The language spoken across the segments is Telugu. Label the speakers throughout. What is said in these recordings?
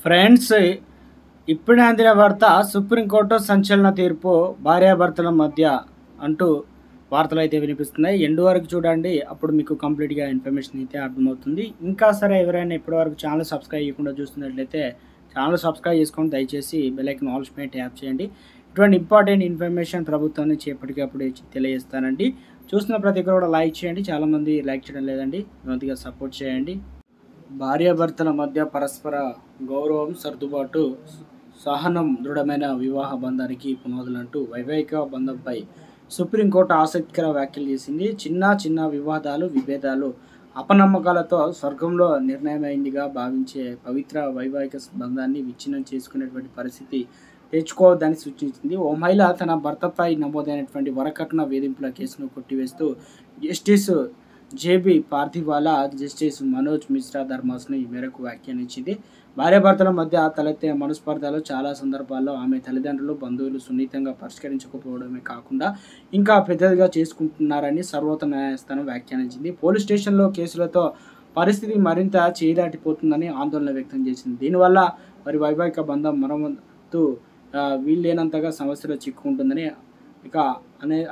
Speaker 1: ఫ్రెండ్స్, ఇప్పుడే అందిన వార్త సుప్రీంకోర్టు సంచలన తీర్పు భార్యాభర్తల మధ్య అంటూ వార్తలు అయితే వినిపిస్తున్నాయి. ఎండ్ వరకు చూడండి, అప్పుడు మీకు కంప్లీట్గా ఇన్ఫర్మేషన్ అయితే అర్థమవుతుంది. ఇంకా సరే, ఎవరైనా ఇప్పటివరకు ఛానల్ సబ్స్క్రైబ్ చేయకుండా చూస్తున్నట్లయితే ఛానల్ సబ్స్క్రైబ్ చేసుకొని దయచేసి బెల్ ఐకాన్ ఆల్ పైన ట్యాప్ చేయండి. ఇటువంటి ఇంపార్టెంట్ ఇన్ఫర్మేషన్ ప్రభుత్వం నుంచి ఎప్పటికప్పుడు తెలియజేస్తానండి. చూస్తున్న ప్రతి ఒక్కరు కూడా లైక్ చేయండి. చాలామంది లైక్ చేయడం లేదండి, కొద్దిగా సపోర్ట్ చేయండి. భార్యాభర్తల మధ్య పరస్పర గౌరవం, సర్దుబాటు, సహనం దృఢమైన వివాహ బంధానికి పునాదులంటూ వైవాహిక బంధంపై సుప్రీంకోర్టు ఆసక్తికర వ్యాఖ్యలు చేసింది. చిన్న వివాదాలు, విభేదాలు, అపనమ్మకాలతో స్వర్గంలో నిర్ణయమైందిగా భావించే పవిత్ర వైవాహిక బంధాన్ని విచ్ఛిన్నం చేసుకునేటువంటి పరిస్థితి తెచ్చుకోవద్దని సూచించింది. ఓ మహిళ తన భర్తపై నమోదైనటువంటి వరకట్న వేధింపుల కేసును కొట్టివేస్తూ justice JB Pardiwala, justice Manoj Mishra ధర్మాసనం ఈ మేరకు వ్యాఖ్యానించింది. భార్యాభర్తల మధ్య తలెత్తే మనస్పర్ధలు చాలా సందర్భాల్లో ఆమె తల్లిదండ్రులు, బంధువులు సున్నితంగా పరిష్కరించకపోవడమే కాకుండా ఇంకా పెద్దదిగా చేసుకుంటున్నారని సర్వోన్నత న్యాయస్థానం వ్యాఖ్యానించింది. పోలీస్ స్టేషన్లో కేసులతో పరిస్థితి మరింత చేదాటిపోతుందని ఆందోళన వ్యక్తం చేసింది. దీనివల్ల మరి వైవాహిక బంధం మరమ్మతు వీల్లేనంతగా సమస్యలో చిక్కుకుంటుందని ఇక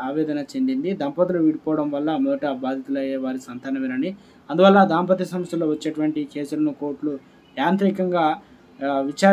Speaker 1: ఆవేదన చెందింది. దంపతులు విడిపోవడం వల్ల మొదట బాధితులయ్యే వారి సంతానమేనని, అందువల్ల దాంపత్య సంస్థల్లో వచ్చేటువంటి కేసులను కోర్టులు యాంత్రికంగా విచారణ